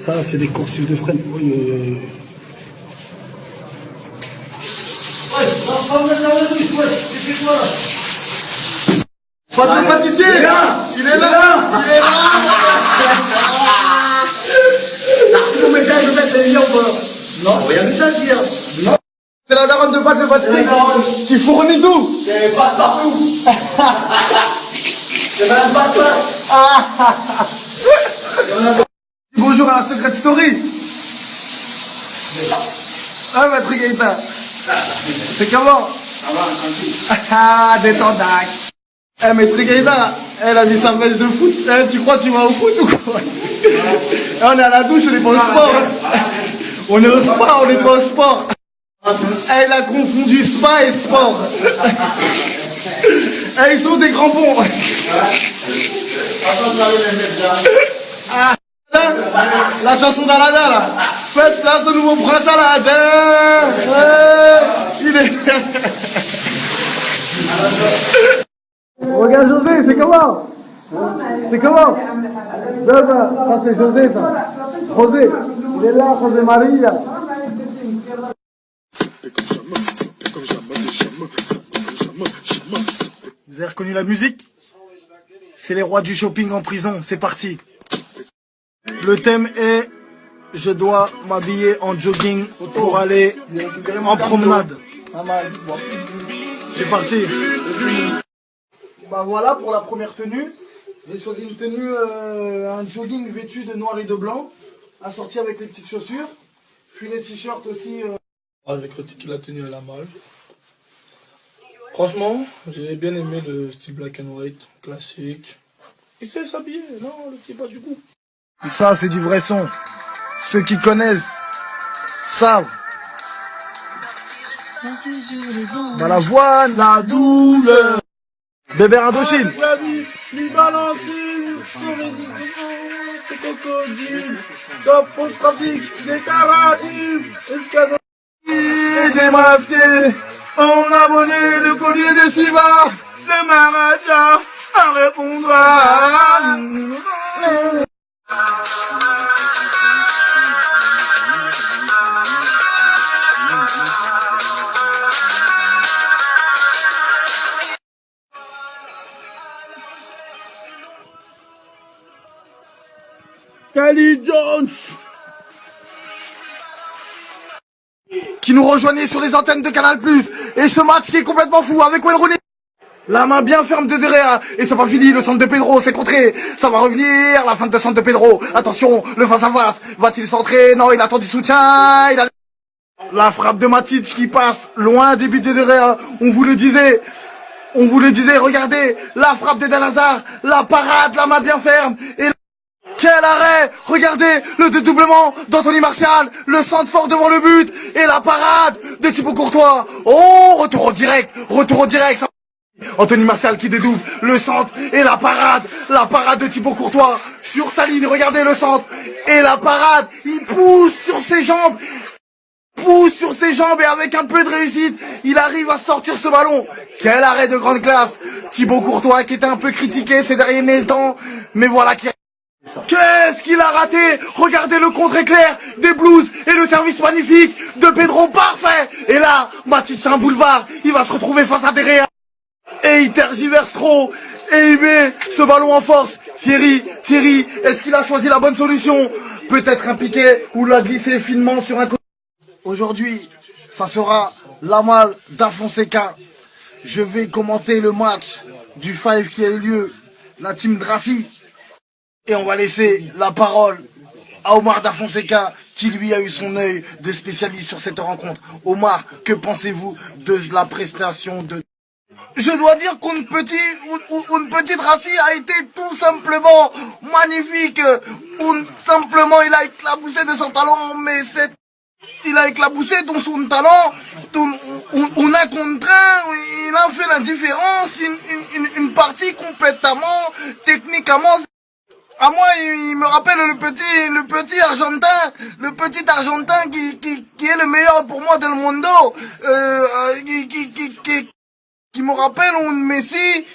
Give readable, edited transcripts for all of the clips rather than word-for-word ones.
Ça, c'est des coursives de freine. Oui, oui. Pas de pâtissier. Il est là. Il est là. Non, mais gars, ils mettent les liens, non, rien de ça, dire. Non. C'est la daronne de pâte de pâtisserie qui fournit tout. C'est pas partout. C'est même pas ça. Bonjour à la Secret Story. Ah, maître Gaëtan. C'est comment? Ça va, tranquille. Ah, détendac. Eh, maître Gaëtan, elle a mis sa veste de foot. Eh, tu crois que tu vas au foot ou quoi? On est à la douche, on est pas au sport. On est au spa, on est pas au sport. Elle a confondu spa et sport. Eh, ils sont des crampons. Ah, la chanson d'Aladin là. Faites là ce nouveau prince Aladin. Il est... Regarde José, c'est comment? C'est comment? Ça c'est José ça. José, il est là, José Maria. Vous avez reconnu la musique? C'est les rois du shopping en prison, c'est parti. Le thème est je dois m'habiller en jogging pour aller en promenade. C'est parti. Bah voilà pour la première tenue. J'ai choisi une tenue, un jogging vêtu de noir et de blanc, assorti avec les petites chaussures. Puis les t-shirts aussi. J'ai critiqué la tenue à la malle. Franchement, j'ai bien aimé le style black and white, classique. Il sait s'habiller, non, le type pas du coup. Ça, c'est du vrai son. Ceux qui connaissent savent. Dans la voile, la douleur. Bébé Indochine. Les Valentine, des crocodiles, top au trafic, des Caraïbes, escadrille, Démasqué, on a volé le collier de Shiva. Le Maharaja en répondra. Kelly Jones. Qui nous rejoignait sur les antennes de Canal+. Et ce match qui est complètement fou avec Wayne Rooney. La main bien ferme de Derrea. Et c'est pas fini, le centre de Pedro, c'est contré. Ça va revenir, la fin de centre de Pedro. Attention, le face à face. Va-t-il centrer? Non, il attend du soutien. La frappe de Matic qui passe loin des buts de Derrea. On vous le disait. On vous le disait, regardez. La frappe d'Eden Hazard. La parade, la main bien ferme. Et quel arrêt! Regardez le dédoublement d'Anthony Martial, le centre fort devant le but et la parade de Thibaut Courtois. Oh, retour au direct. Ça... Anthony Martial qui dédouble le centre et la parade de Thibaut Courtois sur sa ligne. Regardez le centre et la parade. Il pousse sur ses jambes et avec un peu de réussite, il arrive à sortir ce ballon. Quel arrêt de grande classe. Thibaut Courtois qui était un peu critiqué ces derniers temps, mais voilà qui... Qu'est-ce qu'il a raté? Regardez le contre-éclair des Blues et le service magnifique de Pedro, parfait. Et là, Matic c'est un boulevard, il va se retrouver face à Derrea. Et il tergiverse trop, et il met ce ballon en force. Thierry, est-ce qu'il a choisi la bonne solution? Peut-être un piqué ou l'a glissé finement sur un côté. Aujourd'hui, ça sera la malle da Fonseca. Je vais commenter le match du 5 qui a eu lieu, la team Drafi. Et on va laisser la parole à Omar da Fonseca, qui lui a eu son œil de spécialiste sur cette rencontre. Omar, que pensez-vous de la prestation de... Je dois dire qu'une petite Rassi a été tout simplement magnifique. Simplement, il a éclaboussé de son talent, mais il a éclaboussé dans son talent. On a contraint, il a fait la différence. Une partie complètement, techniquement... À moi, il me rappelle le petit Argentin qui est le meilleur pour moi del mundo, qui me rappelle Messi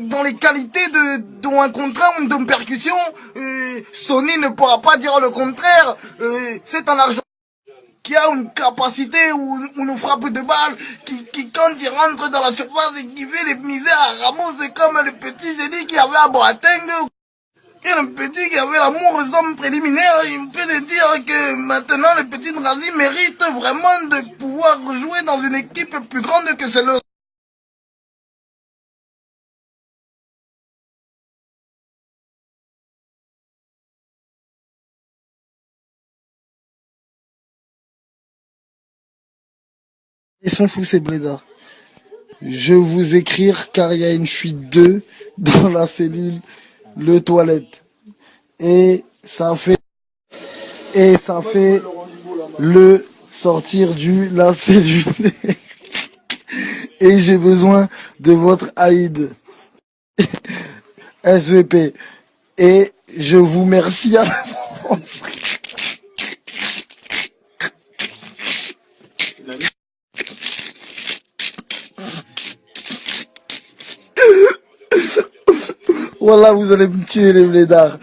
dans les qualités de un contrat ou d'une percussion. Sony ne pourra pas dire le contraire. C'est un argent qui a une capacité ou une frappe de balle qui quand il rentre dans la surface et qui fait les misères à Ramos, c'est comme le petit génie qui avait à Boateng. Et le petit qui avait l'amour aux hommes préliminaires, il me fait dire que maintenant le petit Drazi mérite vraiment de pouvoir jouer dans une équipe plus grande que celle-là. Ils sont fous ces blédards. Je vous écrire car il y a une fuite d'eux dans la cellule, le toilette. Et ça fait le sortir du la cellule. Et j'ai besoin de votre aide. SVP. Et je vous remercie à l'avance. Voilà, vous allez me tuer les blédards.